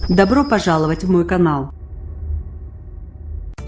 Добро пожаловать в мой канал.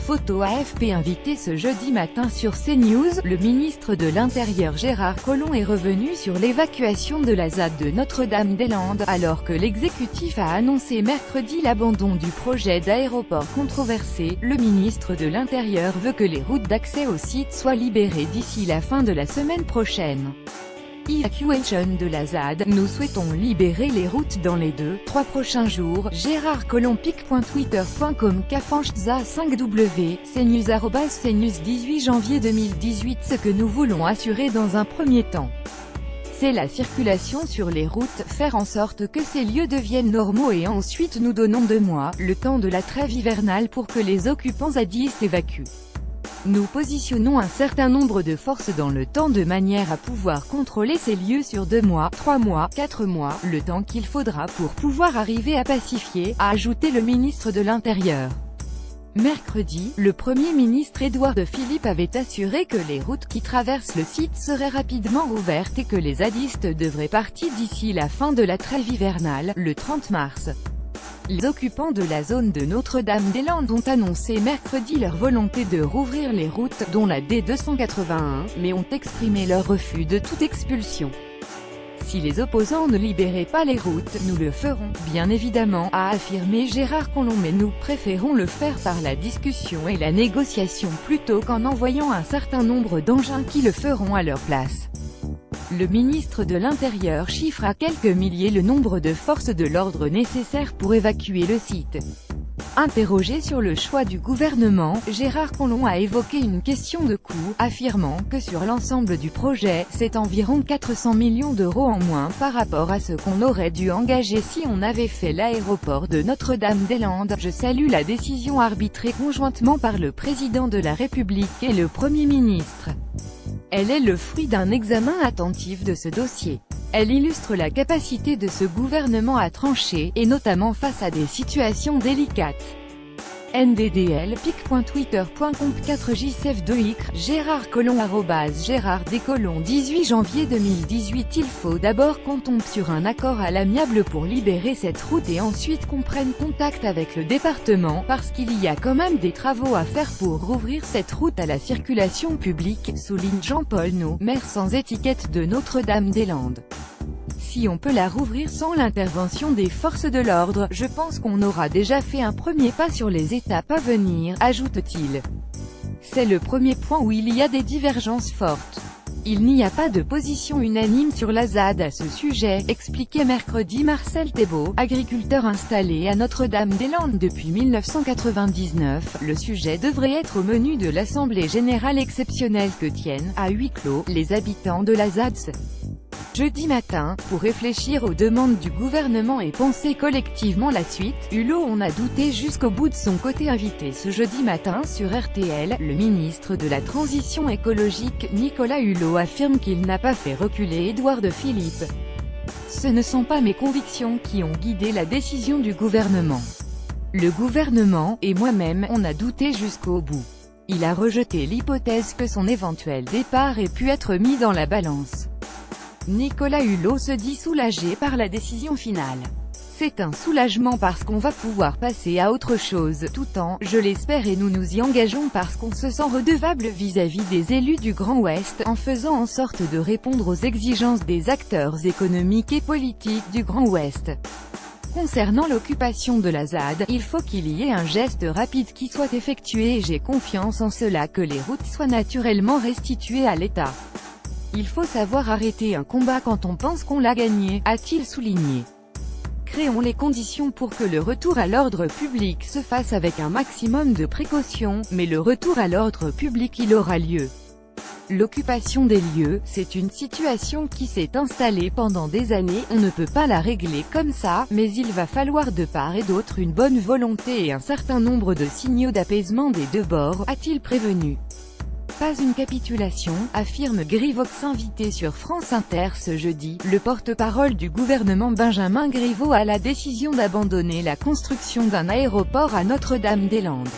Photo AFP invité ce jeudi matin sur CNews, le ministre de l'Intérieur Gérard Collomb est revenu sur l'évacuation de la ZAD de Notre-Dame-des-Landes, alors que l'exécutif a annoncé mercredi l'abandon du projet d'aéroport controversé. Le ministre de l'Intérieur veut que les routes d'accès au site soient libérées d'ici la fin de la semaine prochaine. Evacuation de la ZAD, nous souhaitons libérer les routes dans les 2-3 prochains jours. Gérard Collomb pic.twitter.com Cafanchza 5W, CNews 18 janvier 2018. Ce que nous voulons assurer dans un premier temps, c'est la circulation sur les routes, faire en sorte que ces lieux deviennent normaux et ensuite nous donnons 2 mois, le temps de la trêve hivernale pour que les occupants zadistes évacuent. Nous positionnons un certain nombre de forces dans le temps de manière à pouvoir contrôler ces lieux sur 2 mois, 3 mois, 4 mois, le temps qu'il faudra pour pouvoir arriver à pacifier, a ajouté le ministre de l'Intérieur. Mercredi, le Premier ministre Édouard Philippe avait assuré que les routes qui traversent le site seraient rapidement rouvertes et que les zadistes devraient partir d'ici la fin de la trêve hivernale, le 30 mars. Les occupants de la zone de Notre-Dame-des-Landes ont annoncé mercredi leur volonté de rouvrir les routes, dont la D281, mais ont exprimé leur refus de toute expulsion. Si les opposants ne libéraient pas les routes, nous le ferons, bien évidemment, a affirmé Gérard Collomb, mais nous préférons le faire par la discussion et la négociation plutôt qu'en envoyant un certain nombre d'engins qui le feront à leur place. Le ministre de l'Intérieur chiffre à quelques milliers le nombre de forces de l'ordre nécessaires pour évacuer le site. Interrogé sur le choix du gouvernement, Gérard Collomb a évoqué une question de coût, affirmant que sur l'ensemble du projet, c'est environ 400 millions d'euros en moins par rapport à ce qu'on aurait dû engager si on avait fait l'aéroport de Notre-Dame-des-Landes. Je salue la décision arbitrée conjointement par le président de la République et le Premier ministre. Elle est le fruit d'un examen attentif de ce dossier. Elle illustre la capacité de ce gouvernement à trancher, et notamment face à des situations délicates. NDDL pic.twitter.com 4JCF2Y Gérard Collomb @GérardDCollomb 18 janvier 2018. Il faut d'abord qu'on tombe sur un accord à l'amiable pour libérer cette route et ensuite qu'on prenne contact avec le département, parce qu'il y a quand même des travaux à faire pour rouvrir cette route à la circulation publique, souligne Jean-Paul No, maire sans étiquette de Notre-Dame-des-Landes. Si on peut la rouvrir sans l'intervention des forces de l'ordre, je pense qu'on aura déjà fait un premier pas sur les étapes à venir, ajoute-t-il. C'est le premier point où il y a des divergences fortes. Il n'y a pas de position unanime sur la ZAD à ce sujet, expliquait mercredi Marcel Thébault, agriculteur installé à Notre-Dame-des-Landes depuis 1999. Le sujet devrait être au menu de l'Assemblée générale exceptionnelle que tiennent, à huis clos, les habitants de la ZAD jeudi matin, pour réfléchir aux demandes du gouvernement et penser collectivement la suite. Hulot on a douté jusqu'au bout de son côté. Invité ce jeudi matin sur RTL, le ministre de la Transition écologique, Nicolas Hulot, affirme qu'il n'a pas fait reculer Édouard Philippe. Ce ne sont pas mes convictions qui ont guidé la décision du gouvernement. Le gouvernement, et moi-même, on a douté jusqu'au bout. Il a rejeté l'hypothèse que son éventuel départ ait pu être mis dans la balance. Nicolas Hulot se dit soulagé par la décision finale. C'est un soulagement parce qu'on va pouvoir passer à autre chose, tout en, je l'espère, et nous nous y engageons parce qu'on se sent redevable vis-à-vis des élus du Grand Ouest, en faisant en sorte de répondre aux exigences des acteurs économiques et politiques du Grand Ouest. Concernant l'occupation de la ZAD, il faut qu'il y ait un geste rapide qui soit effectué et j'ai confiance en cela, que les routes soient naturellement restituées à l'État. Il faut savoir arrêter un combat quand on pense qu'on l'a gagné, a-t-il souligné. Créons les conditions pour que le retour à l'ordre public se fasse avec un maximum de précautions, mais le retour à l'ordre public il aura lieu. L'occupation des lieux, c'est une situation qui s'est installée pendant des années, on ne peut pas la régler comme ça, mais il va falloir de part et d'autre une bonne volonté et un certain nombre de signaux d'apaisement des deux bords, a-t-il prévenu. Pas une capitulation, affirme Grivox, invité sur France Inter ce jeudi. Le porte-parole du gouvernement Benjamin Griveaux a la décision d'abandonner la construction d'un aéroport à Notre-Dame-des-Landes.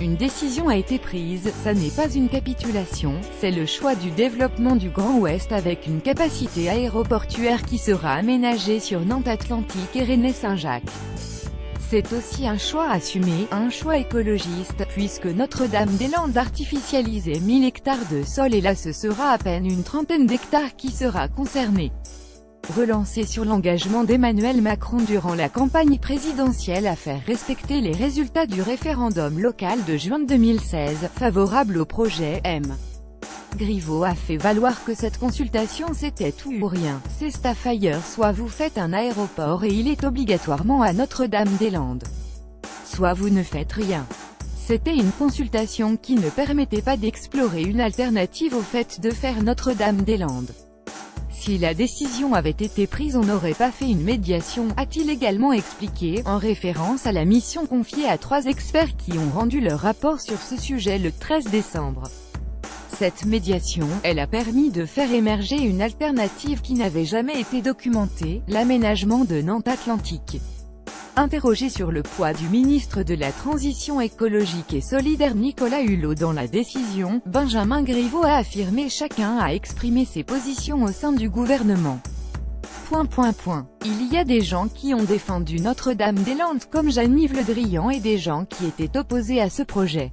Une décision a été prise, ça n'est pas une capitulation, c'est le choix du développement du Grand Ouest avec une capacité aéroportuaire qui sera aménagée sur Nantes Atlantique et René Saint-Jacques. C'est aussi un choix assumé, un choix écologiste, puisque Notre-Dame-des-Landes artificialisait 1000 hectares de sol et là ce sera à peine une trentaine d'hectares qui sera concernée. Relancé sur l'engagement d'Emmanuel Macron durant la campagne présidentielle à faire respecter les résultats du référendum local de juin 2016, favorable au projet M. Griveaux a fait valoir que cette consultation c'était tout ou rien. C'est Stafford, soit vous faites un aéroport et il est obligatoirement à Notre-Dame-des-Landes. Soit vous ne faites rien. C'était une consultation qui ne permettait pas d'explorer une alternative au fait de faire Notre-Dame-des-Landes. Si la décision avait été prise on n'aurait pas fait une médiation, a-t-il également expliqué, en référence à la mission confiée à 3 experts qui ont rendu leur rapport sur ce sujet le 13 décembre. Cette médiation, elle a permis de faire émerger une alternative qui n'avait jamais été documentée, l'aménagement de Nantes Atlantique. Interrogé sur le poids du ministre de la Transition écologique et solidaire Nicolas Hulot dans la décision, Benjamin Griveaux a affirmé « Chacun a exprimé ses positions au sein du gouvernement. » Il y a des gens qui ont défendu Notre-Dame-des-Landes comme Jean-Yves Le Drian et des gens qui étaient opposés à ce projet.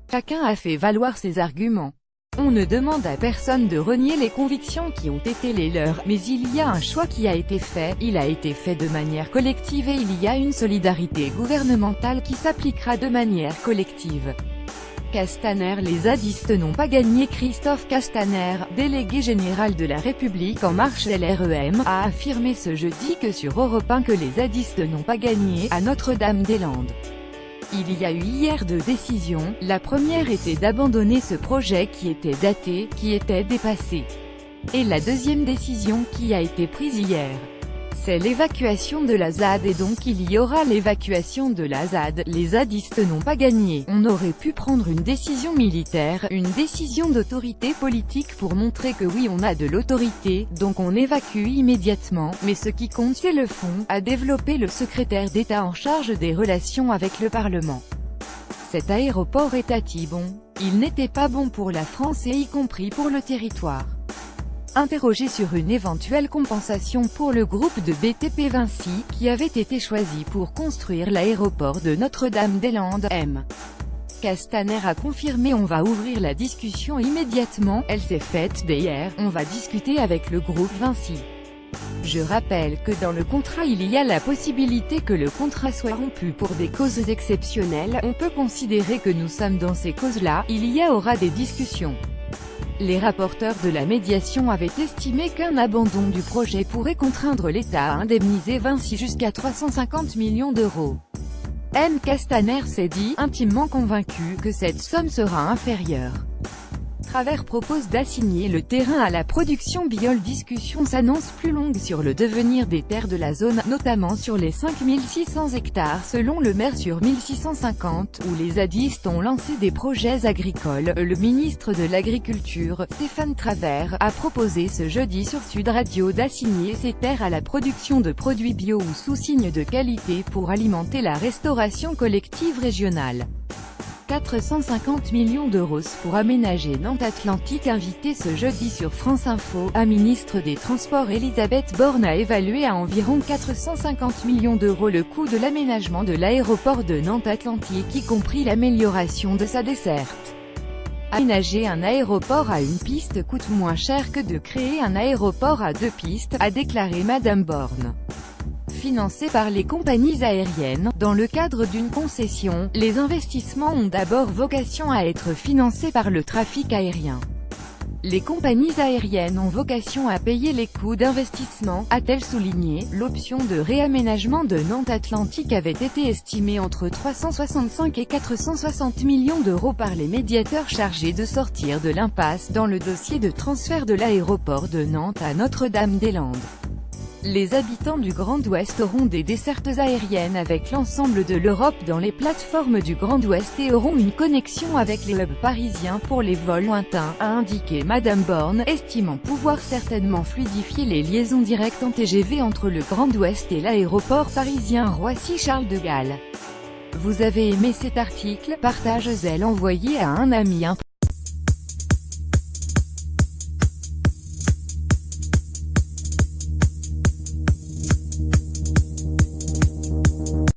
Chacun a fait valoir ses arguments. On ne demande à personne de renier les convictions qui ont été les leurs, mais il y a un choix qui a été fait, il a été fait de manière collective et il y a une solidarité gouvernementale qui s'appliquera de manière collective. Castaner. Les zadistes n'ont pas gagné. Christophe Castaner, délégué général de La République En Marche LREM, a affirmé ce jeudi que sur Europe 1 que les zadistes n'ont pas gagné, à Notre-Dame-des-Landes. Il y a eu hier 2 décisions, la première était d'abandonner ce projet qui était daté, qui était dépassé. Et la deuxième décision qui a été prise hier, c'est l'évacuation de la ZAD et donc il y aura l'évacuation de la ZAD. Les zadistes n'ont pas gagné. On aurait pu prendre une décision militaire, une décision d'autorité politique pour montrer que oui on a de l'autorité, donc on évacue immédiatement, mais ce qui compte c'est le fond, a développé le secrétaire d'État en charge des relations avec le Parlement. Cet aéroport est bon. Il n'était pas bon pour la France et y compris pour le territoire. Interrogé sur une éventuelle compensation pour le groupe de BTP Vinci, qui avait été choisi pour construire l'aéroport de Notre-Dame-des-Landes, M. Castaner a confirmé « On va ouvrir la discussion immédiatement, elle s'est faite dès hier, on va discuter avec le groupe Vinci. » Je rappelle que dans le contrat il y a la possibilité que le contrat soit rompu pour des causes exceptionnelles, on peut considérer que nous sommes dans ces causes-là, il y aura des discussions. Les rapporteurs de la médiation avaient estimé qu'un abandon du projet pourrait contraindre l'État à indemniser Vinci jusqu'à 350 millions d'euros. M. Castaner s'est dit, intimement convaincu, que cette somme sera inférieure. Travers propose d'assigner le terrain à la production biole. Discussion s'annonce plus longue sur le devenir des terres de la zone, notamment sur les 5600 hectares selon le maire sur 1650, où les zadistes ont lancé des projets agricoles. Le ministre de l'Agriculture, Stéphane Travers, a proposé ce jeudi sur Sud Radio d'assigner ces terres à la production de produits bio ou sous signe de qualité pour alimenter la restauration collective régionale. 450 millions d'euros pour aménager Nantes Atlantique. Invité ce jeudi sur France Info, la ministre des Transports Elisabeth Borne a évalué à environ 450 millions d'euros le coût de l'aménagement de l'aéroport de Nantes Atlantique, y compris l'amélioration de sa desserte. Aménager un aéroport à une piste coûte moins cher que de créer un aéroport à 2 pistes, a déclaré Madame Borne. Financés par les compagnies aériennes, dans le cadre d'une concession, les investissements ont d'abord vocation à être financés par le trafic aérien. Les compagnies aériennes ont vocation à payer les coûts d'investissement, a-t-elle souligné. L'option de réaménagement de Nantes Atlantique avait été estimée entre 365 et 460 millions d'euros par les médiateurs chargés de sortir de l'impasse dans le dossier de transfert de l'aéroport de Nantes à Notre-Dame-des-Landes. Les habitants du Grand Ouest auront des dessertes aériennes avec l'ensemble de l'Europe dans les plateformes du Grand Ouest et auront une connexion avec les hubs parisiens pour les vols lointains, a indiqué Madame Borne, estimant pouvoir certainement fluidifier les liaisons directes en TGV entre le Grand Ouest et l'aéroport parisien Roissy-Charles de Gaulle. Vous avez aimé cet article? Partagez-le, envoyez à un ami.